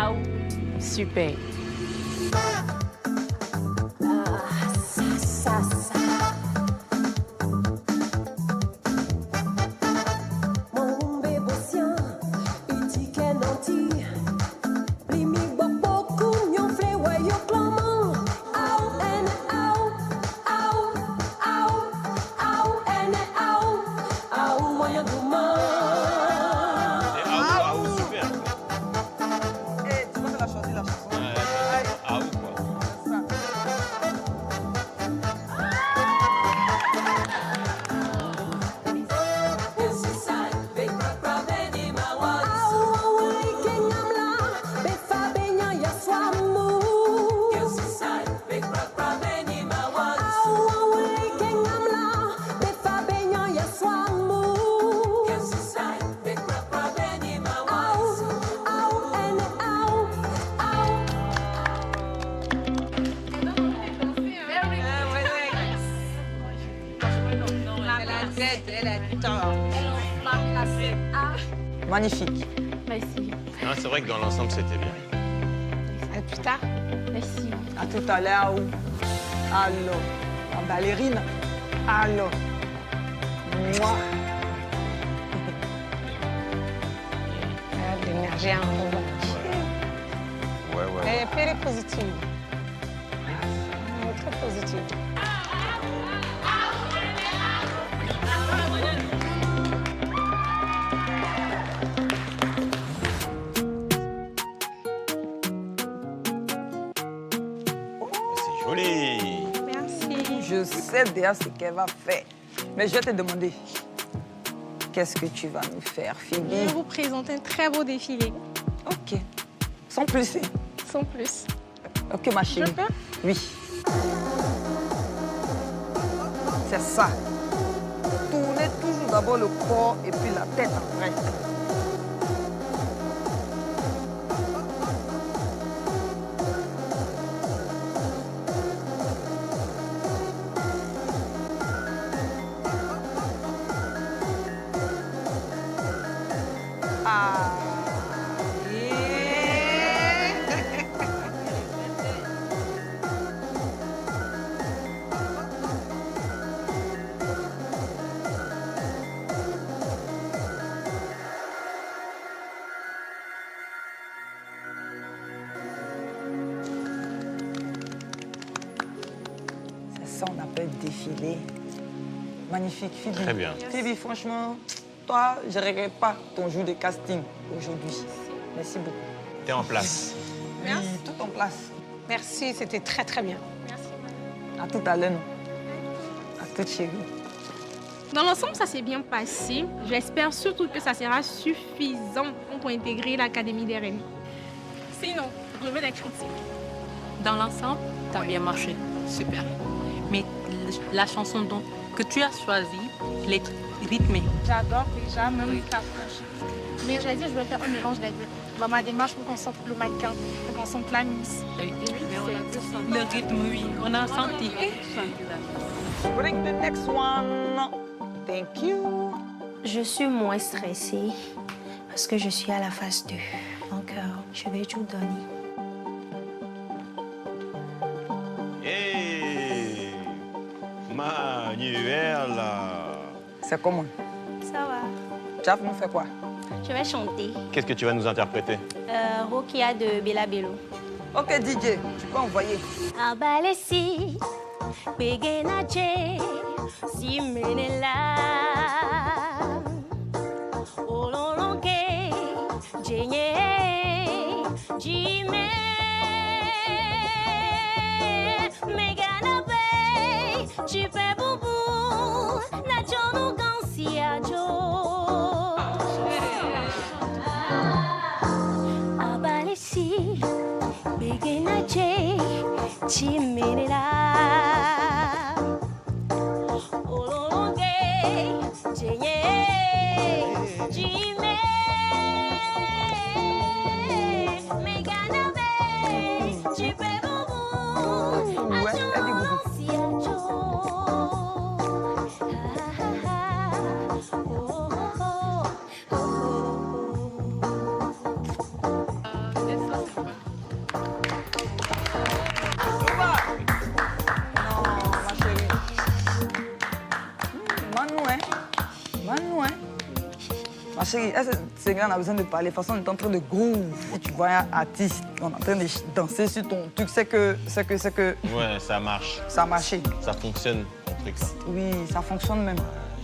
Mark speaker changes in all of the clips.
Speaker 1: Ah, super.
Speaker 2: Magnifique.
Speaker 1: Merci.
Speaker 3: Non, c'est vrai que dans l'ensemble, c'était bien.
Speaker 1: À plus tard. Merci.
Speaker 2: À tout à l'heure. Allô. La ballerine. Allô. Moi.
Speaker 1: L'énergie en haut.
Speaker 3: Ouais.
Speaker 1: Elle est très positive. Très positive.
Speaker 3: C'est joli.
Speaker 1: Merci.
Speaker 2: Je sais déjà ce qu'elle va faire. Mais je vais te demander, qu'est-ce que tu vas nous faire,
Speaker 1: Je vais
Speaker 2: Phoebe?
Speaker 1: vous présenter un très beau défilé.
Speaker 2: Ok. Sans plus.
Speaker 1: Sans plus.
Speaker 2: Ok, ma chérie.
Speaker 1: Je peux?
Speaker 2: Oui. C'est ça. Tournez toujours d'abord le corps et puis la tête après. Ah. C'est ça, on appelle défilé. Magnifique, Phoebe.
Speaker 3: Très bien.
Speaker 2: Phoebe, franchement, toi, je ne regrette pas ton jour de casting aujourd'hui. Merci beaucoup.
Speaker 3: T'es en place.
Speaker 2: Oui, tout en place.
Speaker 1: Merci, c'était très, très bien. Merci.
Speaker 2: À tout à l'heure. À toute chérie.
Speaker 1: Dans l'ensemble, ça s'est bien passé. J'espère surtout que ça sera suffisant pour intégrer l'Académie des Reines. Sinon, je veux des critiques.
Speaker 4: Dans l'ensemble, t'as bien marché. Super. Mais la chanson que tu as choisie, elle est rythmée.
Speaker 1: J'adore déjà, même la franchise. Mais j'ai dit, je vais faire un mélange des deux. Dans ma démarche, pour qu'on sente le mannequin, pour qu'on sente la miss.
Speaker 4: Le rythme, oui, on a senti.
Speaker 2: Bring the next one. Thank you.
Speaker 5: Je suis moins stressée parce que je suis à la phase 2. Donc, je vais tout donner.
Speaker 3: Hey, Manuela.
Speaker 2: C'est comment?
Speaker 5: Ça va.
Speaker 2: Tu vas nous faire quoi?
Speaker 5: Je vais chanter
Speaker 3: Qu'est-ce que tu vas nous interpréter?
Speaker 5: Rokia de Bella Bello.
Speaker 2: Ok, DJ, tu peux envoyer.
Speaker 5: Abalesi, Pegenache, Simenela. Ololonke, Jenye, Jime. Meganabe, Chipe Bubu, Nachono Gansiajo. Abalesi, Pegenache, Chimenela. Ololonke, Jenye, Jime. Meganabe, Chipe Bubu, Nachono Gansiajo.
Speaker 2: chérie, c'est grand, on a besoin de parler. De toute façon, on est en train de groove. Et tu vois un artiste, on est en train de danser sur ton truc. C'est que...
Speaker 3: Ouais, ça marche.
Speaker 2: Ça a marché.
Speaker 3: Ça fonctionne, ton truc. Là.
Speaker 2: Oui, ça fonctionne même.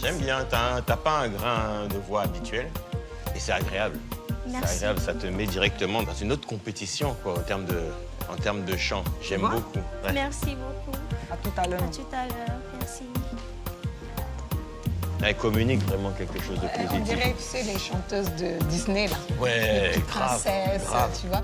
Speaker 3: J'aime bien. T'as pas un grain de voix habituel. Et c'est agréable.
Speaker 5: Merci.
Speaker 3: C'est agréable, ça te met directement dans une autre compétition, quoi, en termes de chant. J'aime
Speaker 2: vois?
Speaker 3: beaucoup. Ouais.
Speaker 5: Merci beaucoup.
Speaker 2: À tout à l'heure.
Speaker 5: À tout à l'heure. Merci.
Speaker 3: Elle communique vraiment quelque chose de
Speaker 6: On
Speaker 3: positif.
Speaker 6: dirait, tu sais, les chanteuses de Disney, là.
Speaker 3: Ouais,
Speaker 6: Les petites
Speaker 3: grave,
Speaker 6: princesses,
Speaker 3: grave.
Speaker 6: tu vois.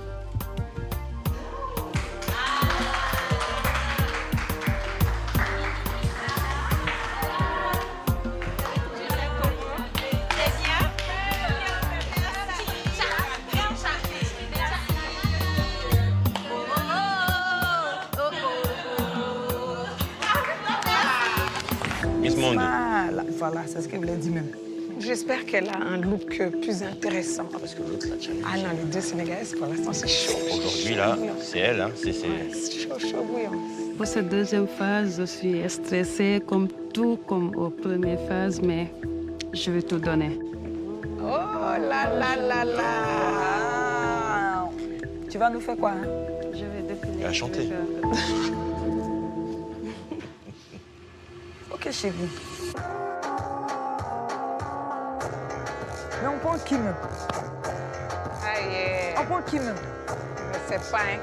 Speaker 3: Miss Monde.
Speaker 2: Voilà, c'est ce qu'elle voulait dire même.
Speaker 6: J'espère qu'elle a un look plus intéressant.
Speaker 3: Parce que l'autre, la challenge.
Speaker 6: Ah non, les deux Sénégalaises, pour l'instant, c'est chaud.
Speaker 3: Aujourd'hui, là, c'est elle. Hein, c'est...
Speaker 6: Chaud bouillant.
Speaker 7: Pour cette deuxième phase, je suis stressée comme aux premières phases, mais je vais tout donner.
Speaker 6: Oh là là là là.
Speaker 2: Ah. Tu vas nous faire quoi, hein?
Speaker 7: Je vais défiler.
Speaker 3: Elle a chanté.
Speaker 7: Je vais faire-
Speaker 2: Ok, chérie. Mais on prend Kim.
Speaker 6: Ah yeah.
Speaker 2: On prend Kim.
Speaker 6: Mais c'est pas, hein.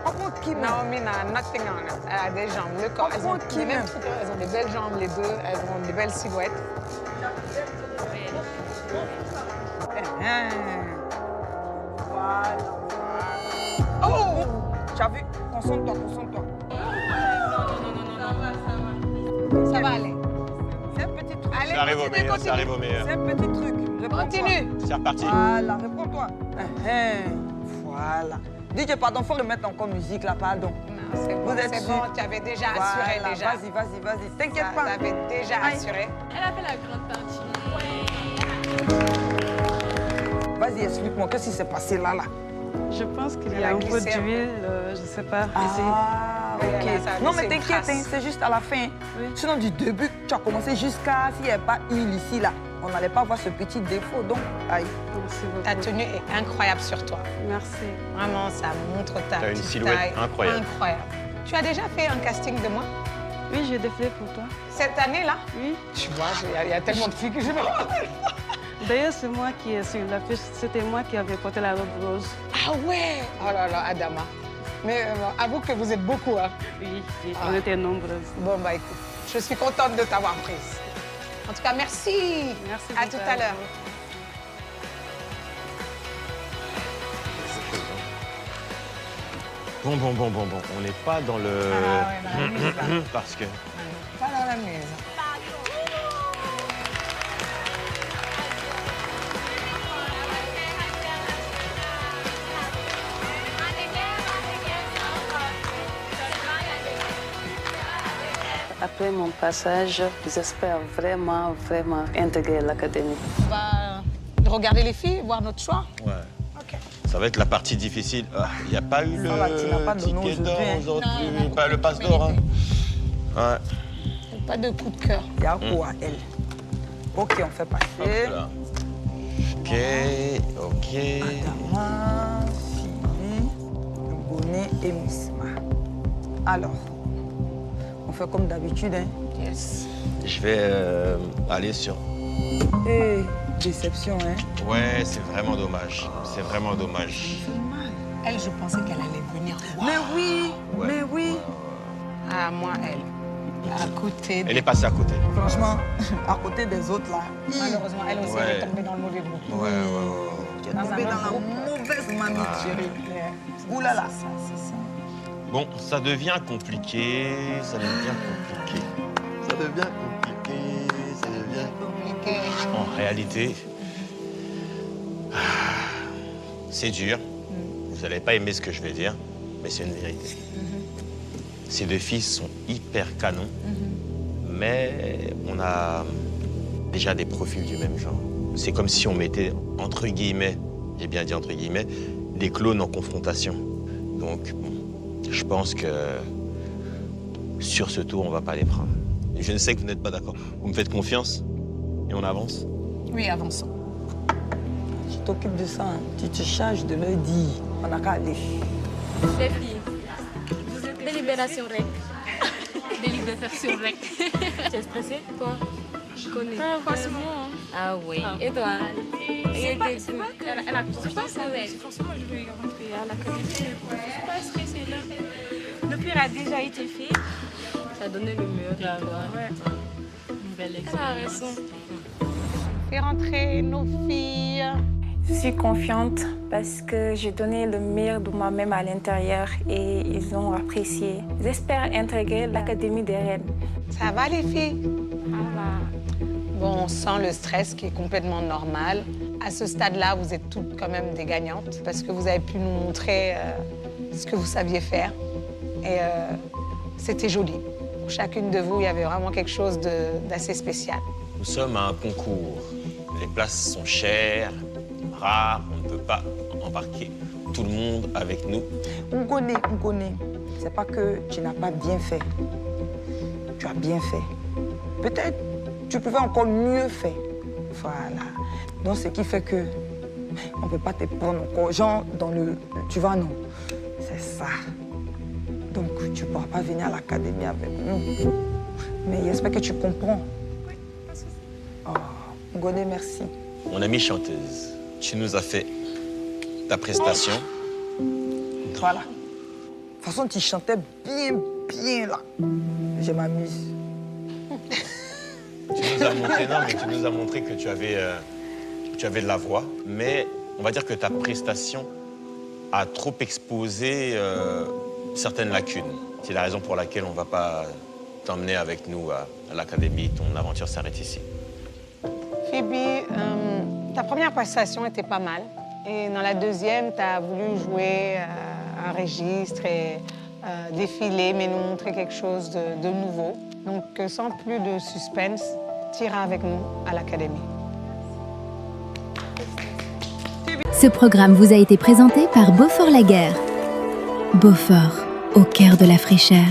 Speaker 2: On prend Kim.
Speaker 6: Naomi n'a nothing on it. Elle a des jambes, le corps. Elles ont
Speaker 2: Tranquille.
Speaker 6: les mêmes trucs, elles ont des belles jambes, les deux. Elles ont des belles silhouettes.
Speaker 2: Hein. Voilà.
Speaker 6: Oh!
Speaker 2: Tu as vu? Concentre-toi, concentre-toi.
Speaker 6: Ça va aller.
Speaker 2: C'est un petit truc.
Speaker 6: Allez,
Speaker 3: Ça arrive au
Speaker 6: continue,
Speaker 3: meilleur, ça
Speaker 6: continue.
Speaker 3: arrive au meilleur.
Speaker 2: C'est un petit truc. Réponds-toi.
Speaker 6: Continue.
Speaker 3: C'est reparti.
Speaker 2: Voilà, réponds-toi. Voilà. DJ, pardon, faut remettre encore musique là, pardon.
Speaker 6: Non, c'est bon,
Speaker 2: Vous êtes
Speaker 6: c'est
Speaker 2: sûr?
Speaker 6: bon, tu avais déjà assuré
Speaker 2: Voilà,
Speaker 6: déjà.
Speaker 2: Vas-y. T'inquiète
Speaker 6: Tu
Speaker 2: pas.
Speaker 6: avais déjà
Speaker 2: Aïe.
Speaker 6: assuré.
Speaker 1: Elle a fait la grande partie.
Speaker 2: Vas-y, explique-moi, qu'est-ce qui s'est passé là?
Speaker 7: Je pense qu'il y
Speaker 6: Elle
Speaker 7: a
Speaker 6: a
Speaker 7: un peu
Speaker 6: glissé un peu.
Speaker 7: d'huile, je ne sais pas, ici.
Speaker 2: Ah,
Speaker 6: Oui,
Speaker 2: ok.
Speaker 6: elle a ça,
Speaker 2: Non,
Speaker 6: c'est
Speaker 2: mais
Speaker 6: une
Speaker 2: t'inquiète,
Speaker 6: trace.
Speaker 2: hein, c'est juste à la fin.
Speaker 7: Oui.
Speaker 2: Sinon, du début, tu as commencé jusqu'à s'il n'y avait pas huile ici, là, on n'allait pas voir ce petit défaut. Donc, aïe.
Speaker 7: Merci
Speaker 6: Ta
Speaker 7: beaucoup.
Speaker 6: tenue est incroyable sur toi.
Speaker 7: Merci.
Speaker 6: Vraiment, ça montre ta
Speaker 3: T'as une
Speaker 6: petite
Speaker 3: silhouette
Speaker 6: taille.
Speaker 3: incroyable.
Speaker 6: Incroyable. Tu as déjà fait un casting de moi
Speaker 7: Oui, j'ai défilé pour toi.
Speaker 6: cette année-là?
Speaker 7: Oui.
Speaker 6: Tu vois, il y a tellement de filles que je me
Speaker 7: D'ailleurs, c'est moi qui est sur l'affiche. C'était moi qui avais porté la robe rose.
Speaker 6: Ah ouais! Oh là là, Adama. Mais avoue que vous êtes beaucoup, hein?
Speaker 7: Oui, on était nombreuses.
Speaker 6: Bon, bah écoute, je suis contente de t'avoir prise. En tout cas, merci.
Speaker 7: Merci
Speaker 6: À
Speaker 7: beaucoup.
Speaker 6: tout à l'heure.
Speaker 3: Bon. On n'est pas dans le...
Speaker 6: Ah ouais, dans la mise, là.
Speaker 3: Parce que...
Speaker 6: Pas dans la mise.
Speaker 7: Après mon passage, j'espère vraiment intégrer l'académie.
Speaker 6: On va regarder les filles, voir notre choix.
Speaker 3: Ouais.
Speaker 6: OK.
Speaker 3: Ça va être la partie difficile. Il n'y a pas eu
Speaker 2: Ça va, tu n'as pas
Speaker 3: le
Speaker 2: de nom
Speaker 3: ticket d'or
Speaker 2: aujourd'hui, hein.
Speaker 3: aujourd'hui,
Speaker 6: Non, on a
Speaker 3: pas le
Speaker 6: beaucoup
Speaker 3: passe d'or. Hein.
Speaker 6: mérité.
Speaker 3: Ouais.
Speaker 6: Pas de coup de cœur.
Speaker 2: Il y a quoi, elle? Ok, on fait passer.
Speaker 3: Hop là. Ok.
Speaker 2: Adama, Philly, Bonnet et Misma. Alors, on fait comme d'habitude, hein?
Speaker 6: Yes.
Speaker 3: Je vais aller sur...
Speaker 2: Eh, déception, hein?
Speaker 3: Ouais, c'est vraiment dommage. C'est vraiment dommage.
Speaker 6: Elle, je pensais qu'elle allait venir. Wow.
Speaker 2: Mais oui,
Speaker 3: Ouais.
Speaker 2: mais oui.
Speaker 6: Ah, moi, elle. À côté.
Speaker 3: Elle est passée à côté.
Speaker 2: Franchement, à côté des autres, là.
Speaker 6: Malheureusement, elle aussi, elle
Speaker 3: Ouais.
Speaker 6: est tombée dans le mauvais groupe.
Speaker 3: Ouais.
Speaker 2: Tu es tombée dans la mauvaise mamie, chérie. Ouh là là.
Speaker 6: C'est ça.
Speaker 3: Bon, ça devient compliqué. Ça devient compliqué.
Speaker 6: Compliqué.
Speaker 3: En réalité, c'est dur. Vous n'allez pas aimer ce que je vais dire, mais c'est une vérité. Ces deux filles sont hyper canons, mais on a déjà des profils du même genre. C'est comme si on mettait, entre guillemets, j'ai bien dit entre guillemets, des clones en confrontation. Donc, bon, je pense que sur ce tour, on va pas les prendre. Je ne sais que vous n'êtes pas d'accord. Vous me faites confiance et on avance.
Speaker 6: Oui, avançons.
Speaker 2: t'occupes de ça. Hein. Tu te charges de leur dire. On n'a qu'à aller.
Speaker 1: Les filles, vous êtes délibération rec.
Speaker 4: Délibération rec.
Speaker 1: Tu es stressée? Toi? Je connais.
Speaker 4: Franchement.
Speaker 1: Ah oui. Et toi?
Speaker 4: C'est pas que elle a plus pas ça. Franchement, je vais rentrer à l'académie. Je suis pas stressée là. Le pire a déjà été fait.
Speaker 1: Ça a donné le meilleur de toi.
Speaker 4: Ouais. Une belle
Speaker 1: Elle a
Speaker 4: expérience.
Speaker 1: raison.
Speaker 6: Fais rentrer nos filles.
Speaker 8: Je suis confiante parce que j'ai donné le meilleur de moi-même à l'intérieur et ils ont apprécié. J'espère intégrer l'Académie des Reines.
Speaker 6: Ça va les filles? Bon, on sent le stress qui est complètement normal. À ce stade-là, vous êtes toutes quand même des gagnantes parce que vous avez pu nous montrer ce que vous saviez faire. Et c'était joli. Pour chacune de vous, il y avait vraiment quelque chose d'assez spécial.
Speaker 3: Nous sommes à un concours. Les places sont chères, rares, on ne peut pas embarquer tout le monde avec nous.
Speaker 2: On connaît. C'est pas que tu n'as pas bien fait. Tu as bien fait. Peut-être tu pouvais encore mieux faire. Voilà. Donc, ce qui fait que on ne peut pas te prendre encore, genre dans le... Tu vois, non. C'est ça. Donc, tu ne pourras pas venir à l'académie avec nous. Mais j'espère que tu comprends. Oui, pas de souci. Oh, Ngoné, merci.
Speaker 3: Mon amie chanteuse, tu nous as fait ta prestation.
Speaker 2: Voilà. De toute façon, tu chantais bien là. Je m'amuse.
Speaker 3: Tu nous as montré, non, mais tu nous as montré que tu avais de la voix. Mais on va dire que ta prestation a trop exposé certaines lacunes. C'est la raison pour laquelle on ne va pas t'emmener avec nous à l'académie. Ton aventure s'arrête ici.
Speaker 6: Phoebe, ta première prestation était pas mal. Et dans la deuxième, tu as voulu jouer un registre et défiler, mais nous montrer quelque chose de nouveau. Donc, sans plus de suspense, tu iras avec nous à l'académie.
Speaker 9: Ce programme vous a été présenté par Beaufort Laguerre. Beaufort, au cœur de la fraîcheur.